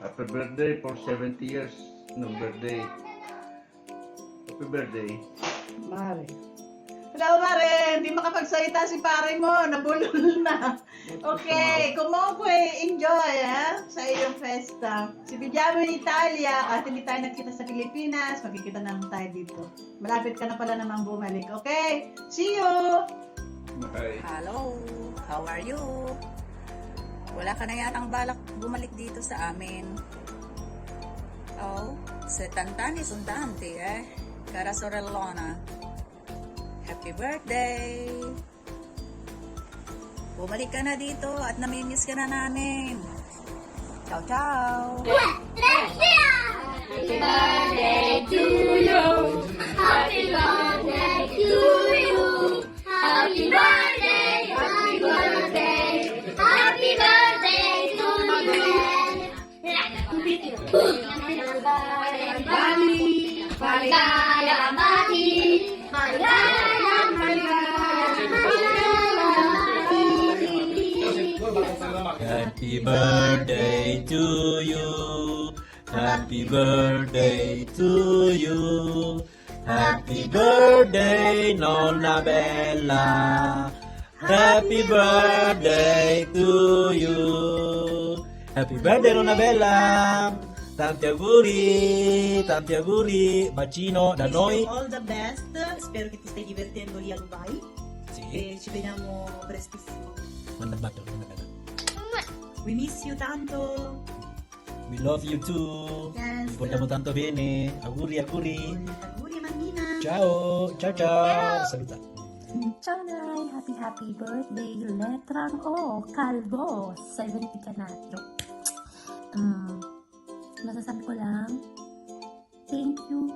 Happy birthday for 70 years ng birthday. Happy birthday. Mare. Hello, Mare. Hindi makapagsalita si pare mo. Nabulol na. Okay. Kumukoy. Enjoy, ha? Sa iyong festa. Si Bigyamo in Italia. At hindi tayo nagkita sa Pilipinas. Magkikita naman tayo dito. Malapit ka na pala namang bumalik. Okay? See you! Bye. Hello, how are you? Wala ka na yatang balak bumalik dito sa amin. Oh, setantani suntanti cara sorellona. Happy birthday! Bumalik ka na dito at namimiss ka na namin. Ciao, ciao! Happy birthday to you. Happy birthday to you. Happy birthday, happy birthday, happy birthday to you. Maligaya, mati, maligaya, Happy birthday to you. Happy birthday to you. Happy birthday, Nonna Bella. Happy birthday to you. Happy birthday, Nonna Bella. Tanti auguri, bacino da noi. All the best. Spero che ti stai divertendo lì a Dubai. Sì. E ci vediamo prestissimo. Mandabato. We miss you tanto. We love you too. Yes. Vi vogliamo tanto bene. Auguri. Auguri, Mannina. Ciao. Saluta. Ciao Nay! Happy birthday! Letrang O! Kalbo! 70 ka na. Masasabi ko lang, thank you.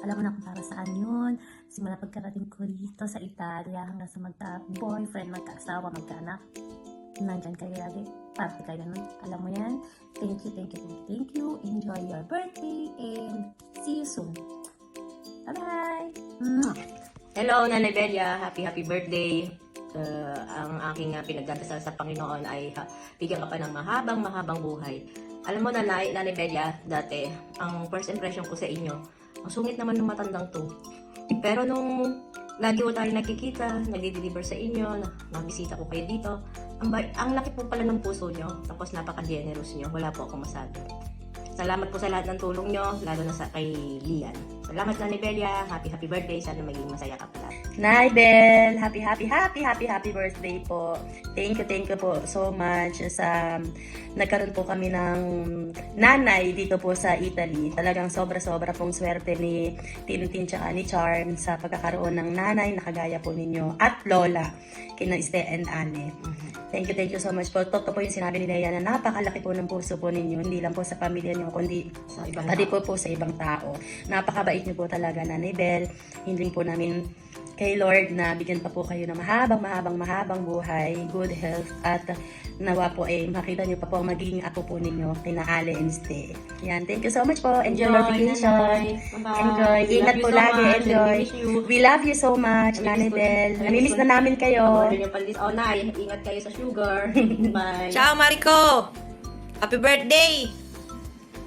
Alam mo na kung para saan yun. Simula pagkarating ko rito sa Italia hanggang sa magka-boyfriend, magka-asawa, magka-anak. Nandyan kayo lagi. Party kayo nun. Alam mo yan. Thank you. Enjoy your birthday and see you soon. Bye-bye! Hello, Nanay Belia. Happy birthday. Ang aking pinagdadasal sa Panginoon ay bigyan ka pa ng mahabang buhay. Alam mo, Nanay Belia, dati, ang first impression ko sa inyo, ang sungit naman ng matandang to. Pero nung lagi ko tayo nakikita, nagdi-deliver sa inyo, nabisita ko kayo dito, ang laki po pala ng puso nyo, tapos napaka-generous nyo, wala po akong masabi. Salamat po sa lahat ng tulong nyo, lalo na sa kay Lian. Salamat, Nanay Belia. Happy birthday. Sana maging masaya ka pala. Nay Bel, happy birthday po. Thank you po so much sa nagkaroon po kami ng nanay dito po sa Italy. Talagang sobra pong swerte ni Tintin tsaka ni Charm sa pagkakaroon ng nanay na kagaya po ninyo at lola kina Este and Anne. Thank you so much po. Totoo po yung sinabi ni Lea na napakalaki po ng puso po ninyo, hindi lang po sa pamilya niyo kundi pati po sa ibang tao. Napakabait niyo po talaga, Nanay Bel. Hindi po namin kay Lord na bigyan pa po kayo ng mahabang buhay, good health, at nawa po makita niyo pa po ang magiging apo po ninyo kina Ale and Ste. Yan, thank you so much po. Enjoy your vacation. Enjoy. Ingat po lagi. Enjoy. We love you so much, Nanay Bel. Namimiss na namin kayo. Oh, Nay, ingat kayo sa sugar. Bye. Ciao, Mariko! Happy birthday!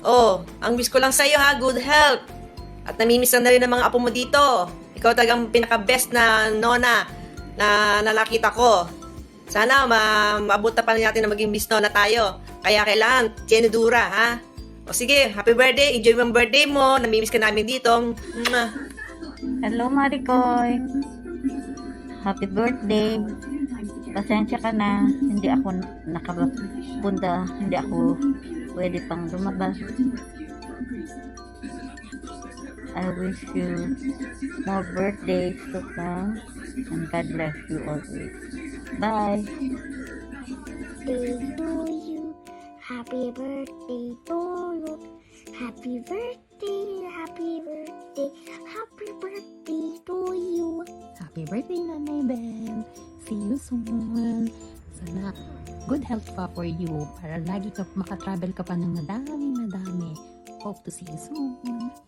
Oh, ang wish ko lang sa'yo ha, good health. At namimiss na rin ng mga apo mo dito. Ikaw talagang pinaka-best na nona na nakita ko. Sana maabot na pa natin na maging miss nona tayo. Kaya kailangan, tiyanidura, ha? O sige, happy birthday. Enjoy yung birthday mo. Namimiss ka namin dito. Hello, Maricoy. Happy birthday. Pasensya ka na. Hindi ako nakapunta. Hindi ako pwede pang lumabas. I wish you more birthdays to come and God bless you always. Bye. birthday to you. Happy birthday to you. Happy birthday, happy birthday, happy birthday to you. Happy birthday, Nanay Bel. See you soon. Sana good health pa for you para lagi ka makatravel ka pa ng madami. Hope to see you soon.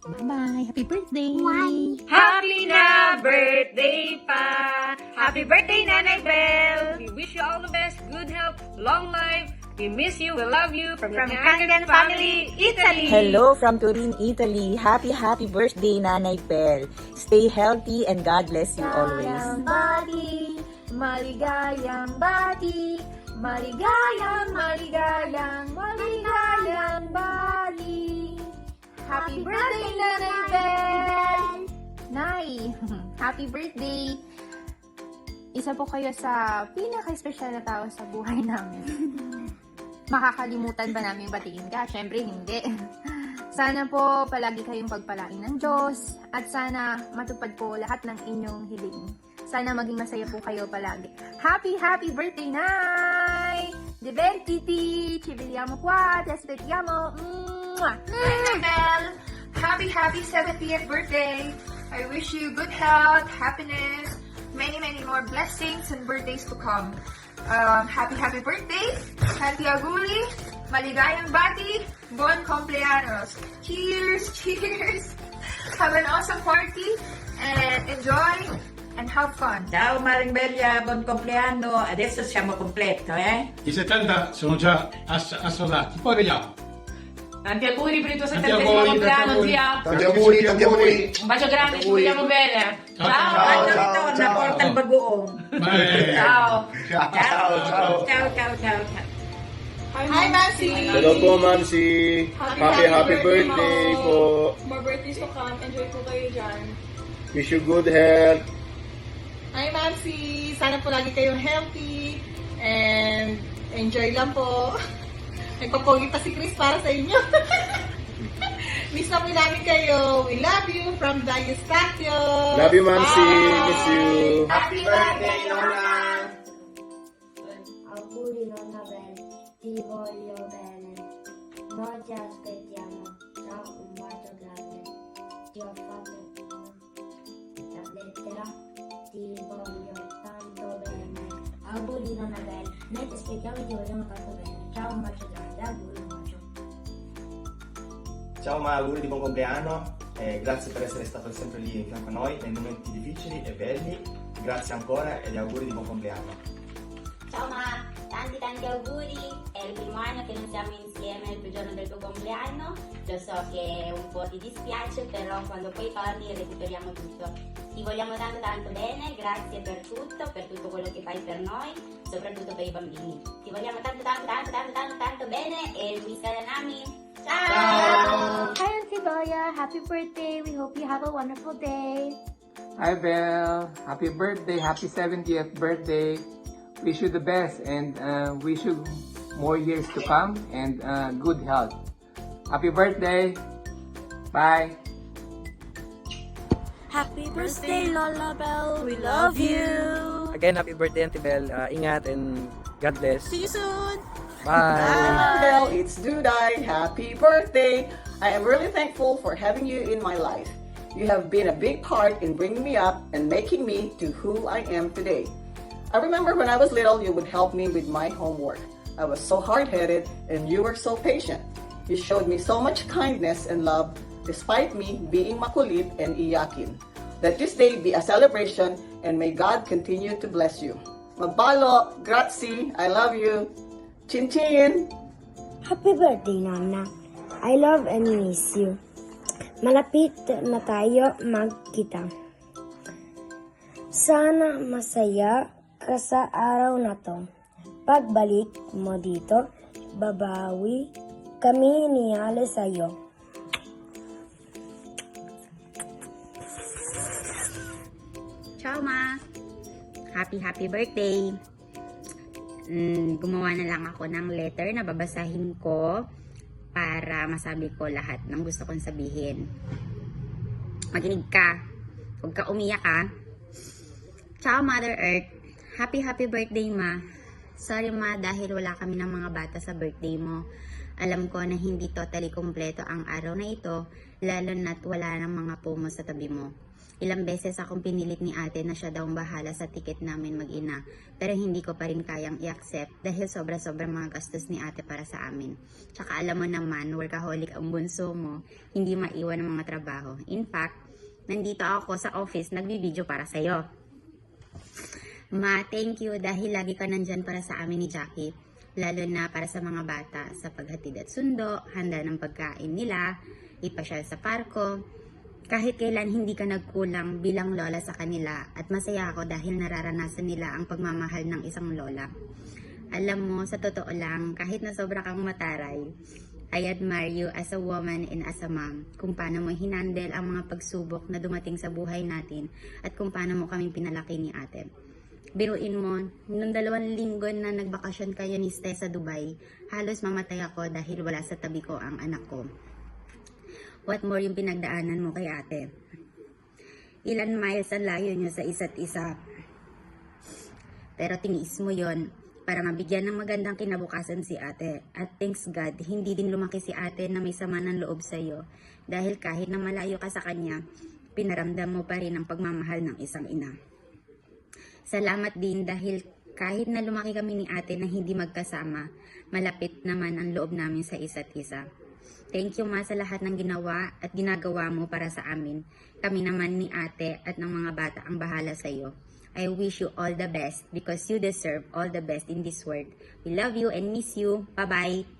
Bye-bye. Happy birthday. Bye. Happy na birthday pa! Happy birthday, Nanay Bel! We wish you all the best, good health, long life, We miss you. We love you. From the Kangan family, Italy. Hello from Turin, Italy. Happy birthday, Nanay Pel. Stay healthy and God bless you always. Bati, maligayang bati, maligayang bati. Happy birthday, Nanay Bel! Nay, happy birthday! Isa po kayo sa pinaka-special na tao sa buhay namin. Makakalimutan ba namin batiin ka? Siyempre, hindi. Sana po palagi kayong pagpalain ng Diyos at sana matupad po lahat ng inyong hiling. Sana maging masaya po kayo palagi. Happy birthday, Nay! Divertiti! Ci vediamo qua! Ti aspettiamo! Annabelle, happy 70th birthday. I wish you good health, happiness, many more blessings and birthdays to come. Happy birthday, Tanti Aguri, maligayang bati, bon compleaños. Cheers. Have an awesome party and enjoy and have fun. Ciao Maring Belia, buon compleanno. Adesso siamo completo, eh? I 70 sono già assodati, poi vediamo. Tanti auguri per il tuo Tanti 70° auguri, compleanno, tanti zia. Tanti auguri. Un bacio grande, ci vogliamo bene. Ciao. Ritorna, porta il bagoong. Ciao. Ciao. Hi, Mamsi! Hello po, Mamsi. Happy birthday po. More birthdays to come. Enjoy po kayo dyan. Wish you good health. Hi, Mamsi! Sana po lagi kayong healthy and enjoy lang po. Nagpapogi pa si Chris para sa inyo. Miss na po namin kayo. We love you from Dayos Patio. Love you, Mamsi. Miss you. Happy birthday, Nona! Auguri, Nonna Bel. Ti voglio bene. Noi ti aspettiamo. Ciao, un bacio grande. Ti ho fatto la lettera. Ti voglio tanto bene. Auguri, Nonna Bel. Noi ti aspettiamo e ti vogliamo tanto bene. Ciao, un bacio grande. Auguri, un bacio. Ciao Ma, auguri di buon compleanno e grazie per essere stato sempre lì in fianco a noi nei momenti difficili e belli. Grazie ancora e gli auguri di buon compleanno. Ciao Ma, tanti auguri, è il primo anno che non siamo insieme il giorno del tuo compleanno, lo so che un po' ti dispiace, però quando poi torni recuperiamo tutto. Ti vogliamo tanto bene, grazie per tutto quello che fai per noi, soprattutto per i bambini. Ti vogliamo tanto bene e mi nami. Ciao! Hi, Auntie Belia. Happy birthday. We hope you have a wonderful day. Hi, Belle. Happy birthday. Happy 70th birthday. Wish you the best and wish you more years to come and good health. Happy birthday. Bye. Happy birthday, Lola Belle. We love you. Again, happy birthday, Auntie Belle. Ingat and God bless. See you soon. Bye. Belle, it's Duday. Happy birthday. I am really thankful for having you in my life. You have been a big part in bringing me up and making me to who I am today. I remember when I was little, you would help me with my homework. I was so hard-headed and you were so patient. You showed me so much kindness and love despite me being makulit and iyakin. Let this day be a celebration and may God continue to bless you. Magbalo, grazie, I love you. Chin Chin! Happy birthday, Nonna. I love and miss you. Malapit na tayo magkita. Sana masaya ka sa araw na to. Pagbalik mo dito, babawi kami ni Ale sa'yo. Ciao, Ma! Happy birthday! Gumawa na lang ako ng letter na babasahin ko para masabi ko lahat ng gusto kong sabihin. Makinig ka. Huwag ka umiyak, ha. Ciao, Mother Earth. Happy birthday, Ma. Sorry, Ma, dahil wala kami ng mga bata sa birthday mo. Alam ko na hindi totally kompleto ang araw na ito, lalo na't wala ng mga pumo sa tabi mo. Ilang beses akong pinilit ni ate na siya daw bahala sa ticket namin mag-ina, pero hindi ko pa rin kayang i-accept dahil sobra-sobrang mga gastos ni ate para sa amin. Tsaka alam mo naman, workaholic ang bunso mo, hindi maiwan ng mga trabaho. In fact, nandito ako sa office nagbibideo para sa'yo. Ma, thank you dahil lagi ka nandyan para sa amin ni Jackie. lalo na para sa mga bata sa paghatid at sundo, handa ng pagkain nila, ipasyal sa parko. Kahit kailan hindi ka nagkulang bilang lola sa kanila at masaya ako dahil nararanasan nila ang pagmamahal ng isang lola. Alam mo, sa totoo lang, kahit na sobra kang mataray, I admire you as a woman and as a mom. Kung paano mo hinandle ang mga pagsubok na dumating sa buhay natin at kung paano mo kaming pinalaki ni ate. Biruin mo, nung 2 linggo na nagbakasyon kayo ni Ste sa Dubai, halos mamatay ako dahil wala sa tabi ko ang anak ko. What more yung pinagdaanan mo kay ate? Ilan miles ang layo nyo sa isa't isa. Pero tiniis mo yon para mabigyan ng magandang kinabukasan si ate. At thanks God, hindi din lumaki si ate na may sama ng loob sa'yo. Dahil kahit na malayo ka sa kanya, pinaramdam mo pa rin ang pagmamahal ng isang ina. Salamat din dahil kahit na lumaki kami ni ate na hindi magkasama, malapit naman ang loob namin sa isa't isa. Thank you ma sa lahat ng ginawa at ginagawa mo para sa amin. Kami naman ni ate at ng mga bata ang bahala sa iyo. I wish you all the best because you deserve all the best in this world. We love you and miss you. Bye-bye.